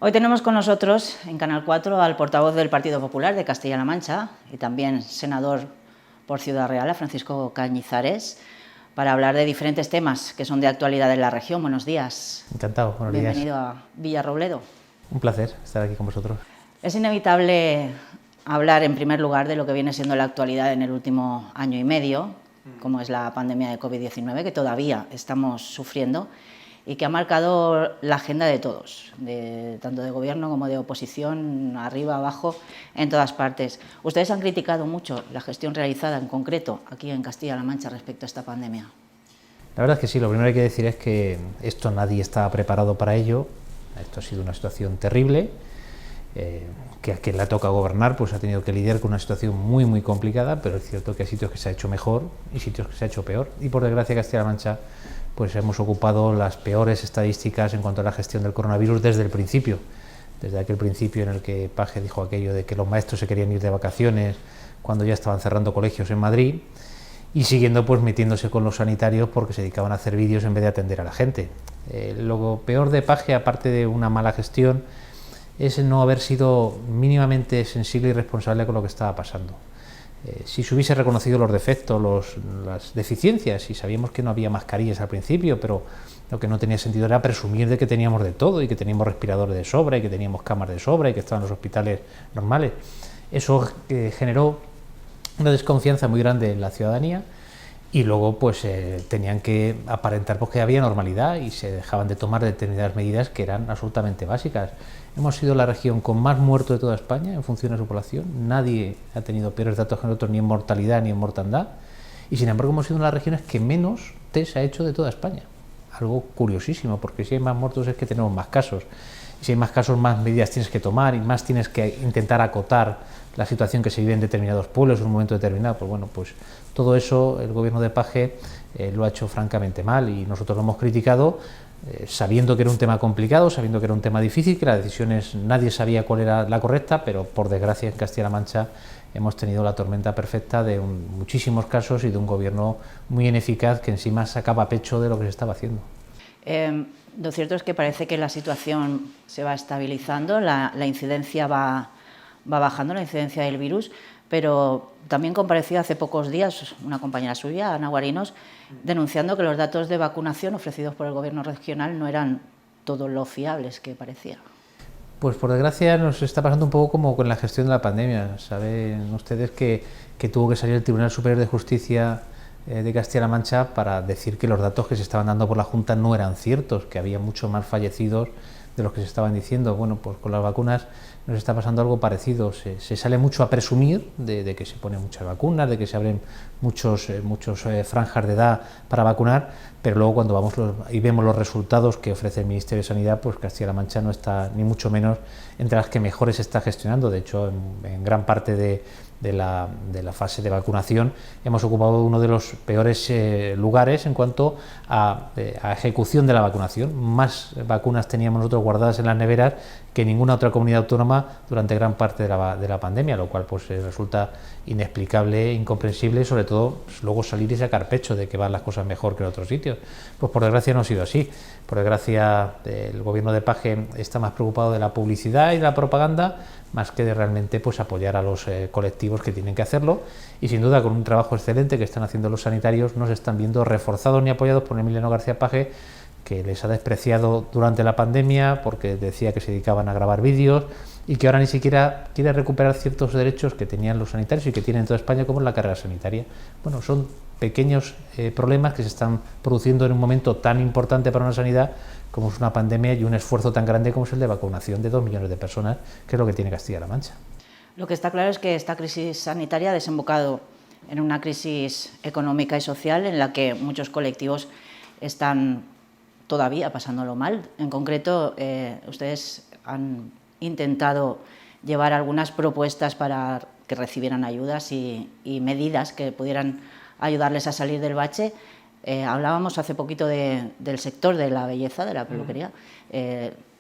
Hoy tenemos con nosotros en Canal 4 al portavoz del Partido Popular de Castilla-La Mancha y también senador por Ciudad Real, a Francisco Cañizares, para hablar de diferentes temas que son de actualidad en la región. Buenos días. Encantado, buenos días. Bienvenido a Villarrobledo. Un placer estar aquí con vosotros. Es inevitable hablar en primer lugar de lo que viene siendo la actualidad en el último año y medio, como es la pandemia de COVID-19, que todavía estamos sufriendo y que ha marcado la agenda de todos, tanto de gobierno como de oposición, arriba, abajo, en todas partes. Ustedes han criticado mucho la gestión realizada en concreto aquí en Castilla-La Mancha respecto a esta pandemia. La verdad es que sí, lo primero que hay que decir es que esto nadie estaba preparado para ello. Esto ha sido una situación terrible, que a quien le toca gobernar pues ha tenido que lidiar con una situación muy complicada, pero es cierto que hay sitios que se ha hecho mejor y sitios que se ha hecho peor, y por desgracia Castilla-La Mancha pues hemos ocupado las peores estadísticas en cuanto a la gestión del coronavirus desde el principio, desde aquel principio en el que Paje dijo aquello de que los maestros se querían ir de vacaciones cuando ya estaban cerrando colegios en Madrid, y siguiendo pues metiéndose con los sanitarios porque se dedicaban a hacer vídeos en vez de atender a la gente. Lo peor de Paje, aparte de una mala gestión, es no haber sido mínimamente sensible y responsable con lo que estaba pasando. Si se hubiese reconocido los defectos, las deficiencias, y sabíamos que no había mascarillas al principio, pero lo que no tenía sentido era presumir de que teníamos de todo, y que teníamos respiradores de sobra, y que teníamos camas de sobra, y que estaban los hospitales normales. Eso generó una desconfianza muy grande en la ciudadanía, y luego pues tenían que aparentar porque había normalidad y se dejaban de tomar determinadas medidas que eran absolutamente básicas. Hemos sido la región con más muertos de toda España en función de su población. Nadie ha tenido peores datos que nosotros, ni en mortalidad ni en mortandad, y sin embargo hemos sido una de las regiones que menos test se ha hecho de toda España. Algo curiosísimo, porque si hay más muertos es que tenemos más casos, y si hay más casos más medidas tienes que tomar y más tienes que intentar acotar la situación que se vive en determinados pueblos en un momento determinado. Pues bueno, pues todo eso el gobierno de Paje lo ha hecho francamente mal, y nosotros lo hemos criticado sabiendo que era un tema complicado, sabiendo que era un tema difícil, que las decisiones nadie sabía cuál era la correcta, pero por desgracia en Castilla-La Mancha hemos tenido la tormenta perfecta de muchísimos casos y de un gobierno muy ineficaz que encima sacaba pecho de lo que se estaba haciendo. Lo cierto es que parece que la situación se va estabilizando, la incidencia va bajando, la incidencia del virus, pero también compareció hace pocos días una compañera suya, Ana Guarinos, denunciando que los datos de vacunación ofrecidos por el gobierno regional no eran todo lo fiables que parecía. Pues por desgracia nos está pasando un poco como con la gestión de la pandemia. Saben ustedes que tuvo que salir el Tribunal Superior de Justicia de Castilla-La Mancha para decir que los datos que se estaban dando por la Junta no eran ciertos, que había mucho más fallecidos de los que se estaban diciendo. Bueno, pues con las vacunas nos está pasando algo parecido. Se sale mucho a presumir de que se ponen muchas vacunas, de que se abren muchos franjas de edad para vacunar, pero luego cuando vamos y vemos los resultados que ofrece el Ministerio de Sanidad, pues Castilla-La Mancha no está ni mucho menos entre las que mejores está gestionando. De hecho, en gran parte de la fase de vacunación hemos ocupado uno de los peores lugares en cuanto a ejecución de la vacunación. Más vacunas teníamos nosotros guardadas en las neveras que ninguna otra comunidad autónoma durante gran parte de la pandemia, lo cual pues resulta inexplicable, incomprensible, y sobre todo pues, luego salir y sacar pecho de que van las cosas mejor que en otros sitios. Pues por desgracia no ha sido así. Por desgracia el gobierno de Paje está más preocupado de la publicidad y de la propaganda más que de realmente pues apoyar a los colectivos que tienen que hacerlo, y sin duda con un trabajo excelente que están haciendo los sanitarios no se están viendo reforzados ni apoyados por Emiliano García Paje, que les ha despreciado durante la pandemia porque decía que se dedicaban a grabar vídeos, y que ahora ni siquiera quiere recuperar ciertos derechos que tenían los sanitarios y que tienen en toda España, como la carrera sanitaria. Bueno, son pequeños problemas que se están produciendo en un momento tan importante para una sanidad como es una pandemia y un esfuerzo tan grande como es el de vacunación de 2 millones de personas, que es lo que tiene Castilla-La Mancha. Lo que está claro es que esta crisis sanitaria ha desembocado en una crisis económica y social en la que muchos colectivos están todavía pasándolo mal. En concreto, ustedes han intentado llevar algunas propuestas para que recibieran ayudas y medidas que pudieran ayudarles a salir del bache. Hablábamos hace poquito del sector de la belleza, de la peluquería.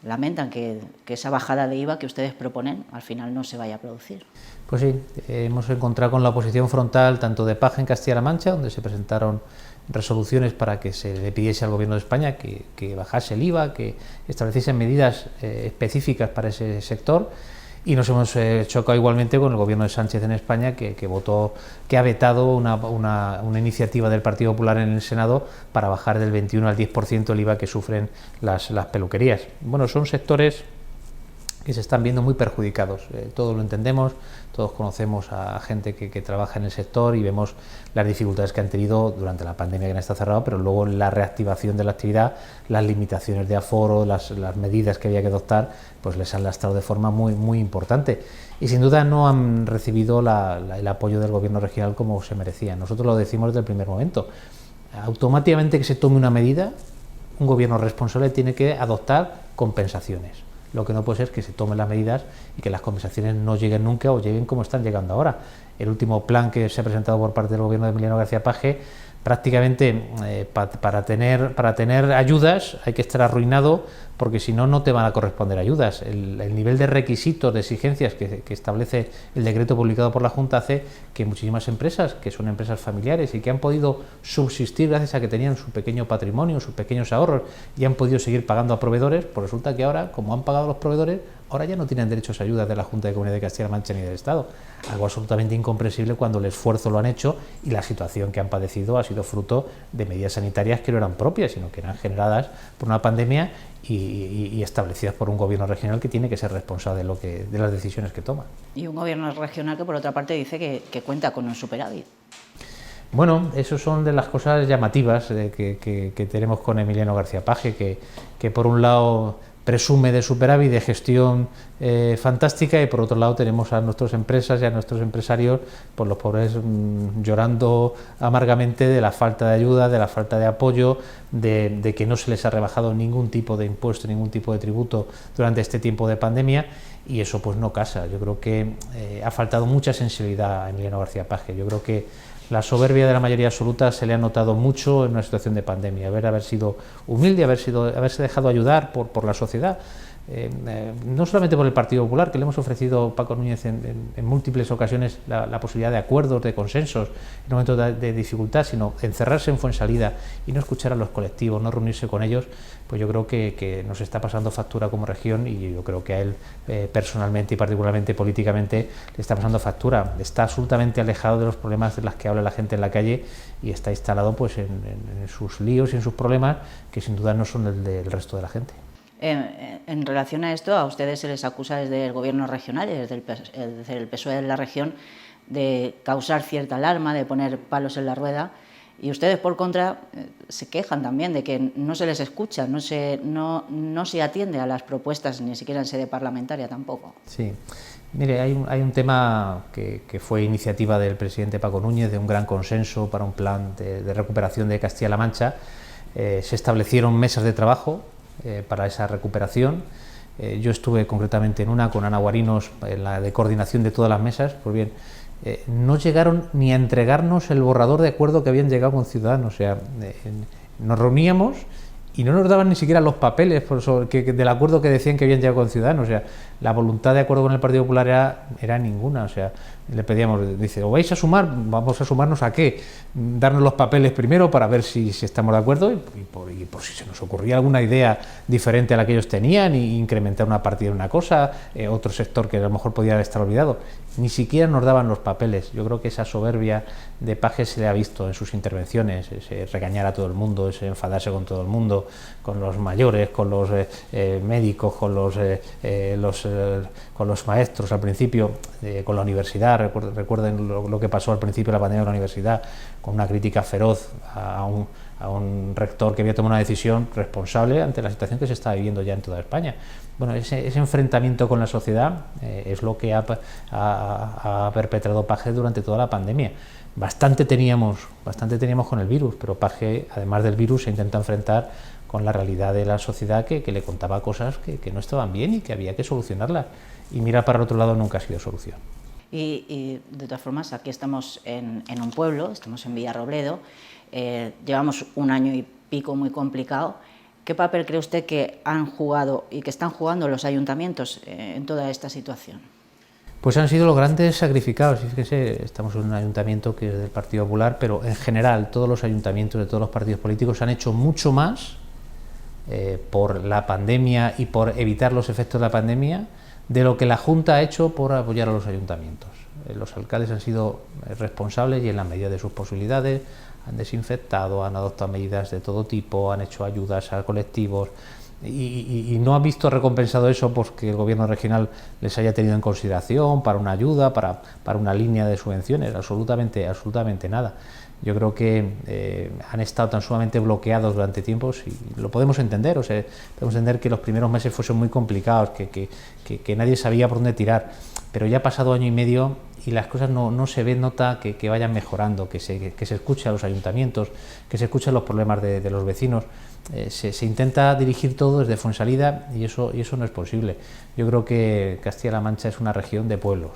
Lamentan que esa bajada de IVA que ustedes proponen al final no se vaya a producir. Pues sí, hemos encontrado con la oposición frontal tanto de Paje en Castilla-La Mancha, donde se presentaron resoluciones para que se le pidiese al Gobierno de España que bajase el IVA, que estableciesen medidas específicas para ese sector, y nos hemos chocado igualmente con el Gobierno de Sánchez en España, que ha vetado una iniciativa del Partido Popular en el Senado para bajar del 21 al 10% el IVA que sufren las peluquerías. Bueno, son sectores que se están viendo muy perjudicados. Todos lo entendemos, todos conocemos a gente que trabaja en el sector y vemos las dificultades que han tenido durante la pandemia, que no está cerrado, pero luego la reactivación de la actividad, las limitaciones de aforo, las medidas que había que adoptar, pues les han lastrado de forma muy importante. Y sin duda no han recibido el apoyo del Gobierno regional como se merecían. Nosotros lo decimos desde el primer momento. Automáticamente que se tome una medida, un Gobierno responsable tiene que adoptar compensaciones. Lo que no puede ser es que se tomen las medidas y que las compensaciones no lleguen nunca o lleguen como están llegando ahora. El último plan que se ha presentado por parte del Gobierno de Emiliano García Paje, prácticamente para tener ayudas hay que estar arruinado, porque si no, no te van a corresponder ayudas. El nivel de requisitos, de exigencias que establece el decreto publicado por la Junta hace que muchísimas empresas, que son empresas familiares y que han podido subsistir gracias a que tenían su pequeño patrimonio, sus pequeños ahorros, y han podido seguir pagando a proveedores, pues resulta que ahora, como han pagado los proveedores, ahora ya no tienen derechos a ayudas de la Junta de Comunidad de Castilla-La Mancha ni del Estado. Algo absolutamente incomprensible cuando el esfuerzo lo han hecho y la situación que han padecido ha sido fruto de medidas sanitarias que no eran propias, sino que eran generadas por una pandemia y establecidas por un Gobierno regional que tiene que ser responsable de las decisiones que toma. Y un Gobierno regional que, por otra parte, dice que cuenta con un superávit. Bueno, eso son de las cosas llamativas que tenemos con Emiliano García Paje, que por un lado presume de superávit, de gestión fantástica, y por otro lado tenemos a nuestras empresas y a nuestros empresarios, pues los pobres llorando amargamente de la falta de ayuda, de la falta de apoyo, de que no se les ha rebajado ningún tipo de impuesto, ningún tipo de tributo durante este tiempo de pandemia, y eso pues no casa. Yo creo que ha faltado mucha sensibilidad a Emiliano García Paje. Yo creo que la soberbia de la mayoría absoluta se le ha notado mucho en una situación de pandemia, haber sido humilde, haberse dejado ayudar por la sociedad, no solamente por el Partido Popular, que le hemos ofrecido, Paco Núñez, en múltiples ocasiones la posibilidad de acuerdos, de consensos en momentos de dificultad, sino encerrarse en Fuensalida y no escuchar a los colectivos, no reunirse con ellos. Pues yo creo que nos está pasando factura como región, y yo creo que a él personalmente y particularmente políticamente le está pasando factura. Está absolutamente alejado de los problemas de los que habla la gente en la calle y está instalado pues en sus líos y en sus problemas, que sin duda no son el del resto de la gente. En relación a esto, a ustedes se les acusa desde el Gobierno regional, desde el PSOE de la región, de causar cierta alarma, de poner palos en la rueda, y ustedes, por contra, se quejan también de que no se les escucha, no se atiende a las propuestas, ni siquiera en sede parlamentaria tampoco. Sí, mire, hay un tema que fue iniciativa del presidente Paco Núñez, de un gran consenso para un plan de recuperación de Castilla-La Mancha. Se establecieron mesas de trabajo para esa recuperación. Yo estuve concretamente en una con Ana Guarinos, en la de coordinación de todas las mesas. Pues bien, no llegaron ni a entregarnos el borrador de acuerdo que habían llegado con Ciudadanos. O sea, nos reuníamos y no nos daban ni siquiera los papeles del acuerdo que decían que habían llegado con Ciudadanos. O sea, la voluntad de acuerdo con el Partido Popular era ninguna. O sea, le pedíamos, dice, ¿o vais a sumar? Vamos a sumarnos ¿a qué? Darnos los papeles primero para ver si estamos de acuerdo, y por si se nos ocurría alguna idea diferente a la que ellos tenían, y incrementar una partida en una cosa, otro sector que a lo mejor podía estar olvidado. Ni siquiera nos daban los papeles. Yo creo que esa soberbia de Paje se le ha visto en sus intervenciones, ese regañar a todo el mundo, ese enfadarse con todo el mundo, con los mayores, con los médicos, con los maestros al principio, con la universidad. Recuerden lo que pasó al principio de la pandemia de la universidad, con una crítica feroz a un rector que había tomado una decisión responsable ante la situación que se estaba viviendo ya en toda España. Bueno, ese enfrentamiento con la sociedad es lo que ha perpetrado Paje durante toda la pandemia. Bastante teníamos con el virus, pero Paje, además del virus, se intenta enfrentar con la realidad de la sociedad que le contaba cosas que no estaban bien y que había que solucionarlas. Y mirar para el otro lado nunca ha sido solución. Y de todas formas, aquí estamos en un pueblo, estamos en Villarrobledo, llevamos un año y pico muy complicado. ¿Qué papel cree usted que han jugado y que están jugando los ayuntamientos en toda esta situación? Pues han sido los grandes sacrificados. Y fíjese, estamos en un ayuntamiento que es del Partido Popular, pero en general todos los ayuntamientos de todos los partidos políticos han hecho mucho más por la pandemia y por evitar los efectos de la pandemia de lo que la Junta ha hecho por apoyar a los ayuntamientos. Los alcaldes han sido responsables y en la medida de sus posibilidades han desinfectado, han adoptado medidas de todo tipo, han hecho ayudas a colectivos y no han visto recompensado eso porque el gobierno regional les haya tenido en consideración para una ayuda, para una línea de subvenciones, absolutamente nada. Yo creo que han estado tan sumamente bloqueados durante tiempos y lo podemos entender, o sea, podemos entender que los primeros meses fuesen muy complicados, que nadie sabía por dónde tirar, pero ya ha pasado año y medio y las cosas no se ve, nota que vayan mejorando, que se escuche a los ayuntamientos, que se escuchen los problemas de los vecinos. Se intenta dirigir todo desde Fuensalida y eso no es posible. Yo creo que Castilla-La Mancha es una región de pueblos.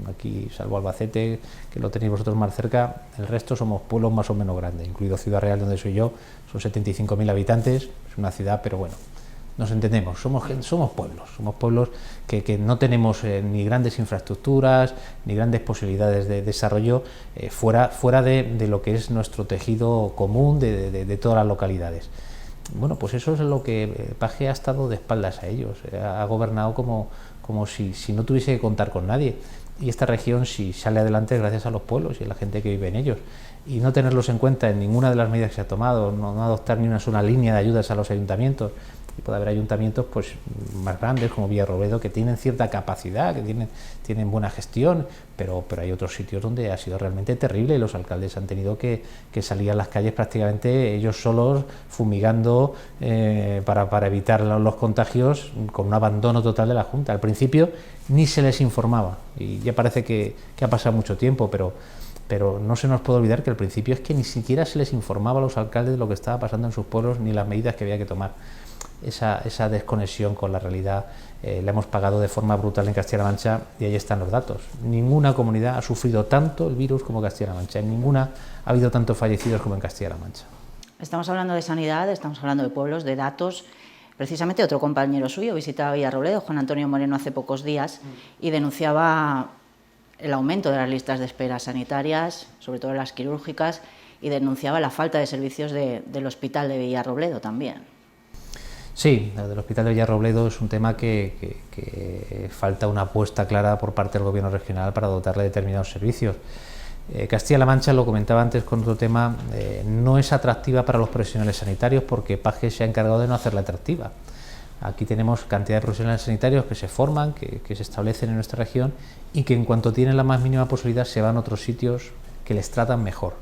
Aquí, salvo Albacete, que lo tenéis vosotros más cerca, el resto somos pueblos más o menos grandes, incluido Ciudad Real, donde soy yo, son 75.000 habitantes, es una ciudad, pero bueno, nos entendemos, somos pueblos que no tenemos ni grandes infraestructuras, ni grandes posibilidades de desarrollo fuera de lo que es nuestro tejido común de todas las localidades. Bueno, pues eso es lo que Paje ha estado de espaldas a ellos, ha gobernado como si no tuviese que contar con nadie. Y esta región, si sale adelante, gracias a los pueblos y a la gente que vive en ellos. Y no tenerlos en cuenta en ninguna de las medidas que se ha tomado, no adoptar ni una sola línea de ayudas a los ayuntamientos. Y puede haber ayuntamientos pues más grandes como Villarrobledo que tienen cierta capacidad, que tienen buena gestión, pero hay otros sitios donde ha sido realmente terrible y los alcaldes han tenido que salir a las calles prácticamente ellos solos, fumigando para evitar los contagios, con un abandono total de la Junta. Al principio ni se les informaba y ya parece que ha pasado mucho tiempo, pero no se nos puede olvidar que al principio es que ni siquiera se les informaba a los alcaldes de lo que estaba pasando en sus pueblos ni las medidas que había que tomar. Esa desconexión con la realidad la hemos pagado de forma brutal en Castilla-La Mancha y ahí están los datos. Ninguna comunidad ha sufrido tanto el virus como Castilla-La Mancha, en ninguna ha habido tantos fallecidos como en Castilla-La Mancha. Estamos hablando de sanidad, estamos hablando de pueblos, de datos. Precisamente otro compañero suyo visitaba Villarrobledo, Juan Antonio Moreno, hace pocos días y denunciaba el aumento de las listas de espera sanitarias, sobre todo las quirúrgicas, y denunciaba la falta de servicios del hospital de Villarrobledo también. Sí, lo del Hospital de Villarrobledo es un tema que falta una apuesta clara por parte del Gobierno regional para dotarle de determinados servicios. Castilla-La Mancha, lo comentaba antes con otro tema, no es atractiva para los profesionales sanitarios porque Paje se ha encargado de no hacerla atractiva. Aquí tenemos cantidad de profesionales sanitarios que se forman, que se establecen en nuestra región y que en cuanto tienen la más mínima posibilidad se van a otros sitios que les tratan mejor.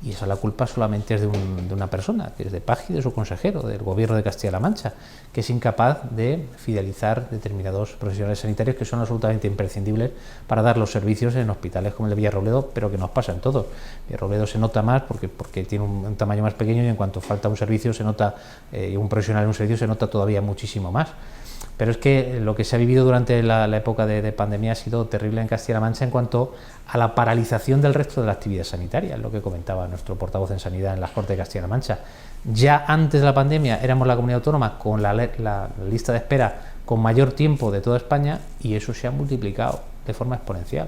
Y esa la culpa solamente es de una persona, que es de Paje y de su consejero, del Gobierno de Castilla-La Mancha, que es incapaz de fidelizar determinados profesionales sanitarios que son absolutamente imprescindibles para dar los servicios en hospitales como el de Villarrobledo, pero que nos pasa en todos. Villarrobledo se nota más porque tiene un tamaño más pequeño y en cuanto falta un servicio se nota, un profesional en un servicio se nota todavía muchísimo más. Pero es que lo que se ha vivido durante la época de pandemia ha sido terrible en Castilla-La Mancha en cuanto a la paralización del resto de la actividad sanitaria, es lo que comentaba nuestro portavoz en Sanidad en las Cortes de Castilla-La Mancha. Ya antes de la pandemia éramos la comunidad autónoma con la lista de espera con mayor tiempo de toda España y eso se ha multiplicado de forma exponencial.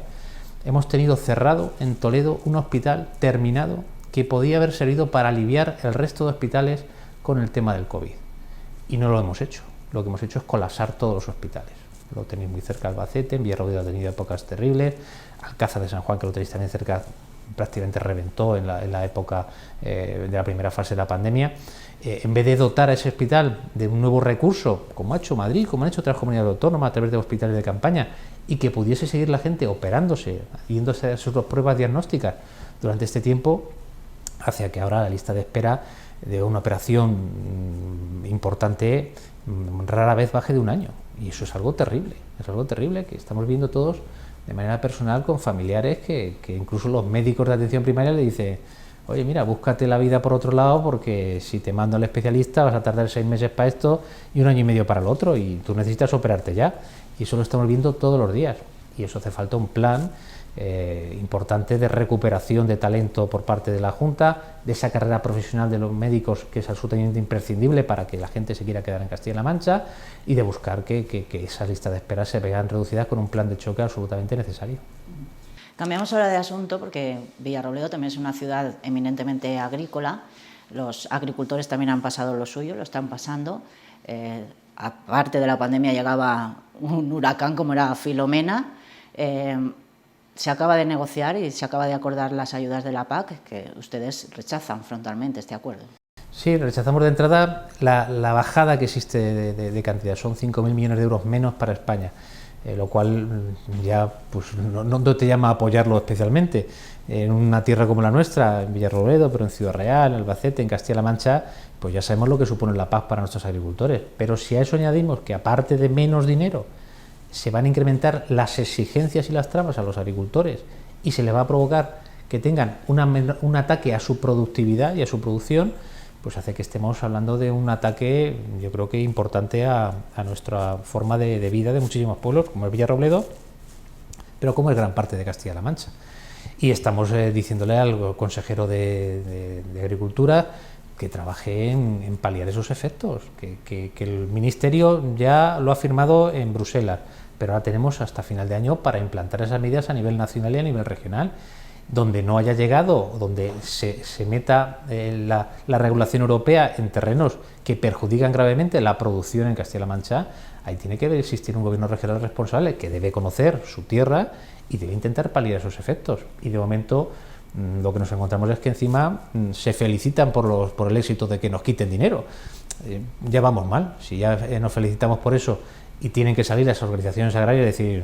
Hemos tenido cerrado en Toledo un hospital terminado que podía haber servido para aliviar el resto de hospitales con el tema del COVID y no lo hemos hecho. Lo que hemos hecho es colapsar todos los hospitales. Lo tenéis muy cerca de Albacete, en Villarrobledo ha tenido épocas terribles, Alcázar de San Juan, que lo tenéis también cerca, prácticamente reventó en la época de la primera fase de la pandemia. En vez de dotar a ese hospital de un nuevo recurso, como ha hecho Madrid, como han hecho otras comunidades autónomas a través de hospitales de campaña, y que pudiese seguir la gente operándose, yéndose a sus pruebas diagnósticas durante este tiempo, hacia que ahora la lista de espera de una operación importante rara vez baje de un año, y eso es algo terrible que estamos viendo todos de manera personal con familiares que incluso los médicos de atención primaria le dicen: oye, mira, búscate la vida por otro lado porque si te mando al especialista vas a tardar 6 meses para esto y 1 año y medio para lo otro y tú necesitas operarte ya, y eso lo estamos viendo todos los días y eso hace falta un plan importante de recuperación de talento por parte de la Junta, de esa carrera profesional de los médicos que es absolutamente imprescindible para que la gente se quiera quedar en Castilla-La Mancha, y de buscar que esas listas de espera se vean reducidas con un plan de choque absolutamente necesario. Cambiamos ahora de asunto porque Villarrobledo también es una ciudad eminentemente agrícola. Los agricultores también han pasado lo suyo, lo están pasando. Aparte de la pandemia llegaba un huracán como era Filomena. Se acaba de negociar y se acaba de acordar las ayudas de la PAC, que ustedes rechazan frontalmente este acuerdo. Sí, rechazamos de entrada la bajada que existe de cantidad. Son 5.000 millones de euros menos para España, lo cual ya pues, no te llama a apoyarlo especialmente. En una tierra como la nuestra, en Villarrobledo, pero en Ciudad Real, en Albacete, en Castilla-La Mancha, pues ya sabemos lo que supone la PAC para nuestros agricultores. Pero si a eso añadimos que aparte de menos dinero, se van a incrementar las exigencias y las trabas a los agricultores y se les va a provocar que tengan un ataque a su productividad y a su producción, pues hace que estemos hablando de un ataque, yo creo que importante a nuestra forma de vida de muchísimos pueblos, como es Villarrobledo, pero como es gran parte de Castilla-La Mancha. Y estamos diciéndole al consejero de Agricultura que trabaje en paliar esos efectos, que el Ministerio ya lo ha firmado en Bruselas, pero ahora tenemos hasta final de año para implantar esas medidas a nivel nacional y a nivel regional. Donde no haya llegado, donde se meta la regulación europea en terrenos que perjudican gravemente la producción en Castilla-La Mancha, ahí tiene que existir un gobierno regional responsable que debe conocer su tierra y debe intentar paliar esos efectos. Y de momento lo que nos encontramos es que encima se felicitan por el éxito de que nos quiten dinero. Ya vamos mal, si ya nos felicitamos por eso y tienen que salir las organizaciones agrarias y decir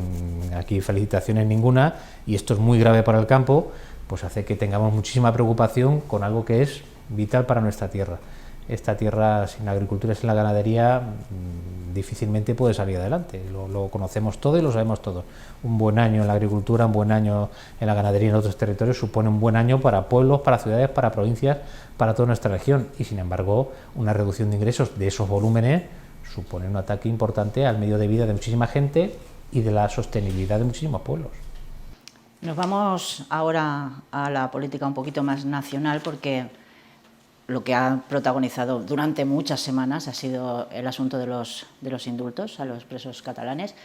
aquí felicitaciones ninguna y esto es muy grave para el campo, pues hace que tengamos muchísima preocupación con algo que es vital para nuestra tierra. Esta tierra sin la agricultura y sin la ganadería difícilmente puede salir adelante, lo conocemos todo y lo sabemos todos. Un buen año en la agricultura, un buen año en la ganadería en otros territorios supone un buen año para pueblos, para ciudades, para provincias, para toda nuestra región, y sin embargo una reducción de ingresos de esos volúmenes supone un ataque importante al medio de vida de muchísima gente y de la sostenibilidad de muchísimos pueblos. Nos vamos ahora a la política un poquito más nacional, porque lo que ha protagonizado durante muchas semanas ha sido el asunto de los indultos a los presos catalanes.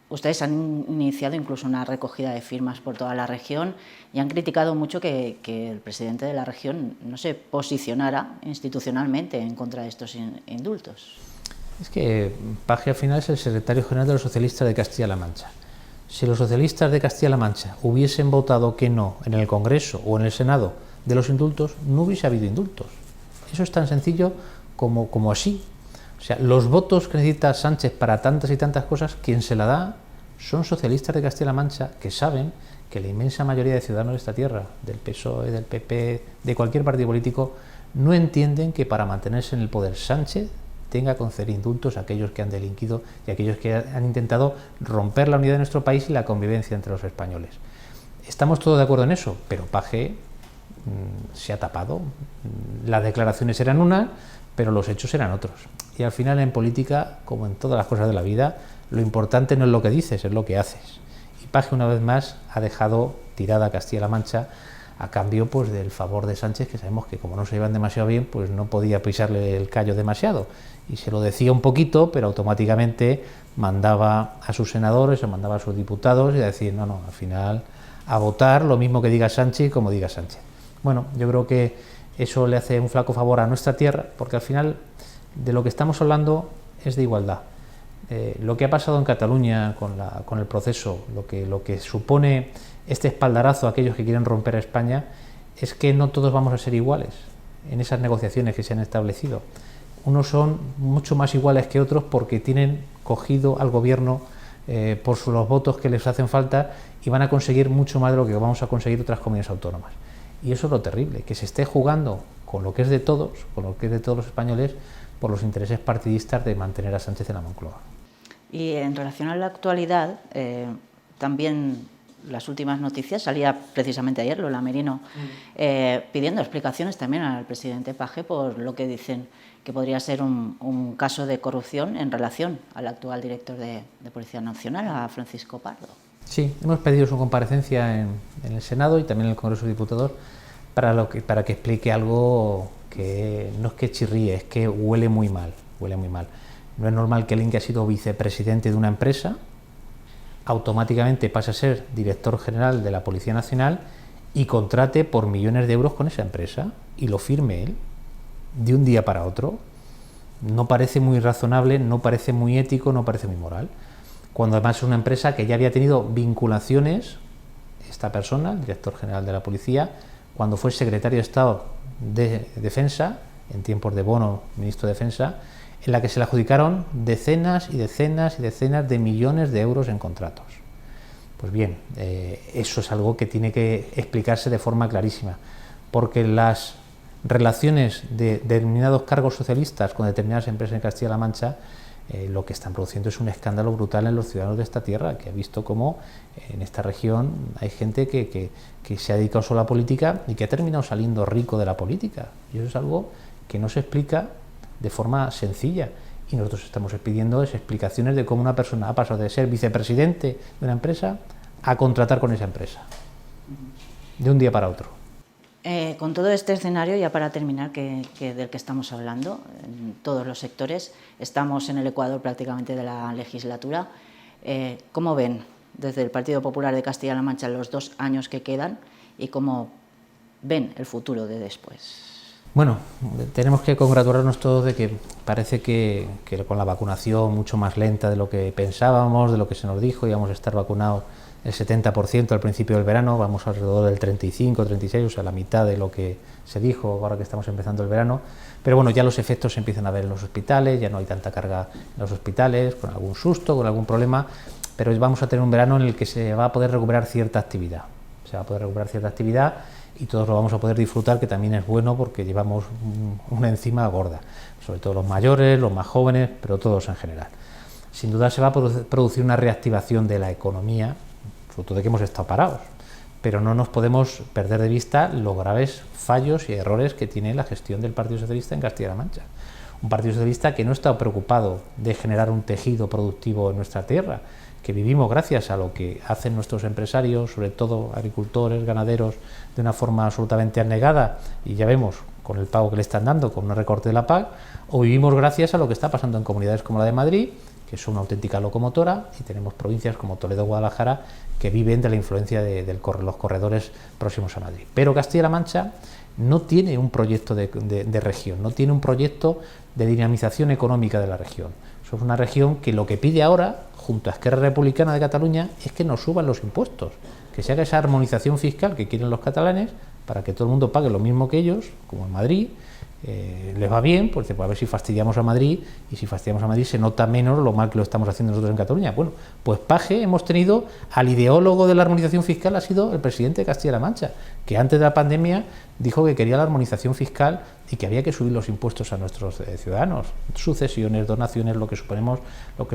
Ustedes han iniciado incluso una recogida de firmas por toda la región y han criticado mucho que el presidente de la región no se posicionara institucionalmente en contra de estos indultos. Es que Paje al final es el secretario general de los socialistas de Castilla-La Mancha. Si los socialistas de Castilla-La Mancha hubiesen votado que no en el Congreso o en el Senado de los indultos, no hubiese habido indultos. Eso es tan sencillo como así. O sea, los votos que necesita Sánchez para tantas y tantas cosas, quien se la da son socialistas de Castilla-La Mancha que saben que la inmensa mayoría de ciudadanos de esta tierra, del PSOE, del PP, de cualquier partido político, no entienden que para mantenerse en el poder Sánchez tenga que conceder indultos a aquellos que han delinquido y a aquellos que han intentado romper la unidad de nuestro país y la convivencia entre los españoles. Estamos todos de acuerdo en eso, pero Paje se ha tapado. Las declaraciones eran unas, pero los hechos eran otros. Y al final en política, como en todas las cosas de la vida, lo importante no es lo que dices, es lo que haces. Y Paje una vez más ha dejado tirada a Castilla-La Mancha a cambio pues del favor de Sánchez, que sabemos que como no se llevan demasiado bien, pues no podía pisarle el callo demasiado. Y se lo decía un poquito, pero automáticamente mandaba a sus senadores o mandaba a sus diputados y a decir, no, al final a votar lo mismo que diga Sánchez como diga Sánchez. Bueno, yo creo que eso le hace un flaco favor a nuestra tierra, porque al final de lo que estamos hablando es de igualdad. Lo que ha pasado en Cataluña con el proceso, lo que supone este espaldarazo a aquellos que quieren romper a España, es que no todos vamos a ser iguales en esas negociaciones que se han establecido. Unos son mucho más iguales que otros porque tienen cogido al gobierno por los votos que les hacen falta y van a conseguir mucho más de lo que vamos a conseguir otras comunidades autónomas. Y eso es lo terrible, que se esté jugando con lo que es de todos, con lo que es de todos los españoles, por los intereses partidistas de mantener a Sánchez en la Moncloa. Y en relación a la actualidad, también las últimas noticias, salía precisamente ayer Lola Merino pidiendo explicaciones también al presidente Paje por lo que dicen que podría ser un caso de corrupción en relación al actual director de Policía Nacional, a Francisco Pardo. Sí, hemos pedido su comparecencia en el Senado y también en el Congreso de Diputados para que explique algo que no es que chirríe, es que huele muy mal, huele muy mal. No es normal que alguien que ha sido vicepresidente de una empresa automáticamente pase a ser director general de la Policía Nacional y contrate por millones de euros con esa empresa y lo firme él de un día para otro. No parece muy razonable, no parece muy ético, no parece muy moral. Cuando además es una empresa que ya había tenido vinculaciones, esta persona, el director general de la policía, cuando fue secretario de Estado de Defensa, en tiempos de Bono, ministro de Defensa, en la que se le adjudicaron decenas y decenas y decenas de millones de euros en contratos. Pues bien, eso es algo que tiene que explicarse de forma clarísima, porque las relaciones de determinados cargos socialistas con determinadas empresas en Castilla-La Mancha lo que están produciendo es un escándalo brutal en los ciudadanos de esta tierra, que ha visto cómo en esta región hay gente que se ha dedicado solo a la política y que ha terminado saliendo rico de la política. Y eso es algo que no se explica de forma sencilla. Y nosotros estamos pidiendo explicaciones de cómo una persona ha pasado de ser vicepresidente de una empresa a contratar con esa empresa, de un día para otro. Con todo este escenario, ya para terminar, del que estamos hablando, en todos los sectores, estamos en el ecuador prácticamente de la legislatura. ¿Cómo ven desde el Partido Popular de Castilla-La Mancha los 2 años que quedan y cómo ven el futuro de después? Bueno, tenemos que congratularnos todos de que parece que con la vacunación mucho más lenta de lo que pensábamos, de lo que se nos dijo, íbamos a estar vacunados el 70% al principio del verano, vamos alrededor del 35, 36, o sea, la mitad de lo que se dijo ahora que estamos empezando el verano. Pero bueno, ya los efectos se empiezan a ver en los hospitales, ya no hay tanta carga en los hospitales, con algún susto, con algún problema, pero vamos a tener un verano en el que se va a poder recuperar cierta actividad. Se va a poder recuperar cierta actividad y todos lo vamos a poder disfrutar, que también es bueno porque llevamos una encima gorda, sobre todo los mayores, los más jóvenes, pero todos en general. Sin duda se va a producir una reactivación de la economía, fruto de que hemos estado parados, pero no nos podemos perder de vista los graves fallos y errores que tiene la gestión del Partido Socialista en Castilla-La Mancha. Un Partido Socialista que no está preocupado de generar un tejido productivo en nuestra tierra, que vivimos gracias a lo que hacen nuestros empresarios, sobre todo agricultores, ganaderos, de una forma absolutamente abnegada, y ya vemos con el pago que le están dando, con un recorte de la PAC, o vivimos gracias a lo que está pasando en comunidades como la de Madrid, que es una auténtica locomotora, y tenemos provincias como Toledo, Guadalajara, que viven de la influencia de los corredores próximos a Madrid. Pero Castilla-La Mancha no tiene un proyecto de región, no tiene un proyecto de dinamización económica de la región. Somos una región que lo que pide ahora, junto a Esquerra Republicana de Cataluña, es que nos suban los impuestos, que se haga esa armonización fiscal que quieren los catalanes para que todo el mundo pague lo mismo que ellos, como en Madrid. Les va bien, pues a ver si fastidiamos a Madrid, y si fastidiamos a Madrid se nota menos lo mal que lo estamos haciendo nosotros en Cataluña. Bueno, pues paje hemos tenido al ideólogo de la armonización fiscal, ha sido el presidente de Castilla-La Mancha, que antes de la pandemia dijo que quería la armonización fiscal y que había que subir los impuestos a nuestros ciudadanos, sucesiones, donaciones, lo que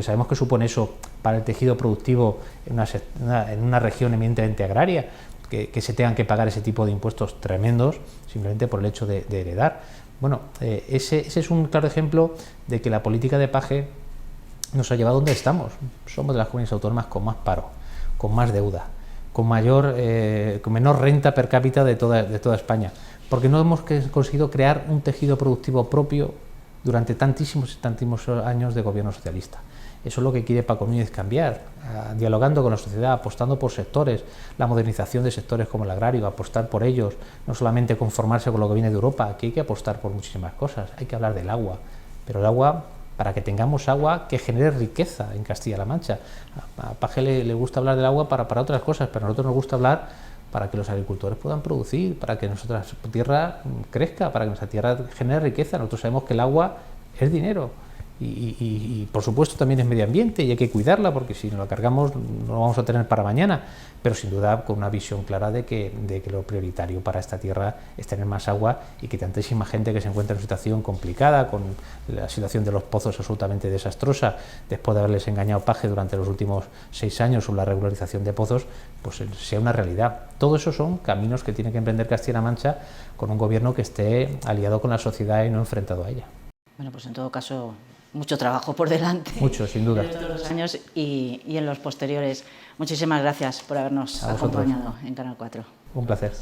sabemos que supone eso para el tejido productivo en una región eminentemente agraria, que se tengan que pagar ese tipo de impuestos tremendos simplemente por el hecho de heredar. Bueno, ese es un claro ejemplo de que la política de paje nos ha llevado a donde estamos. Somos de las comunidades autónomas con más paro, con más deuda, con menor renta per cápita de toda España, porque no hemos conseguido crear un tejido productivo propio durante tantísimos años de gobierno socialista. Eso es lo que quiere Paco Núñez cambiar, dialogando con la sociedad, apostando por sectores, la modernización de sectores como el agrario, apostar por ellos, no solamente conformarse con lo que viene de Europa, aquí hay que apostar por muchísimas cosas, hay que hablar del agua, pero el agua, para que tengamos agua que genere riqueza en Castilla-La Mancha. A Paje le gusta hablar del agua para otras cosas, pero a nosotros nos gusta hablar para que los agricultores puedan producir, para que nuestra tierra crezca, para que nuestra tierra genere riqueza. Nosotros sabemos que el agua es dinero. Y por supuesto también es medio ambiente y hay que cuidarla, porque si nos la cargamos no lo vamos a tener para mañana, pero sin duda con una visión clara de que lo prioritario para esta tierra es tener más agua, y que tantísima gente que se encuentra en una situación complicada, con la situación de los pozos absolutamente desastrosa, después de haberles engañado Paje durante los últimos 6 años sobre la regularización de pozos, pues sea una realidad. Todo eso son caminos que tiene que emprender Castilla-La Mancha con un gobierno que esté aliado con la sociedad y no enfrentado a ella. Bueno, pues en todo caso mucho trabajo por delante. Mucho, sin duda. En todos los años y en los posteriores. Muchísimas gracias por habernos acompañado en Canal 4. Un placer.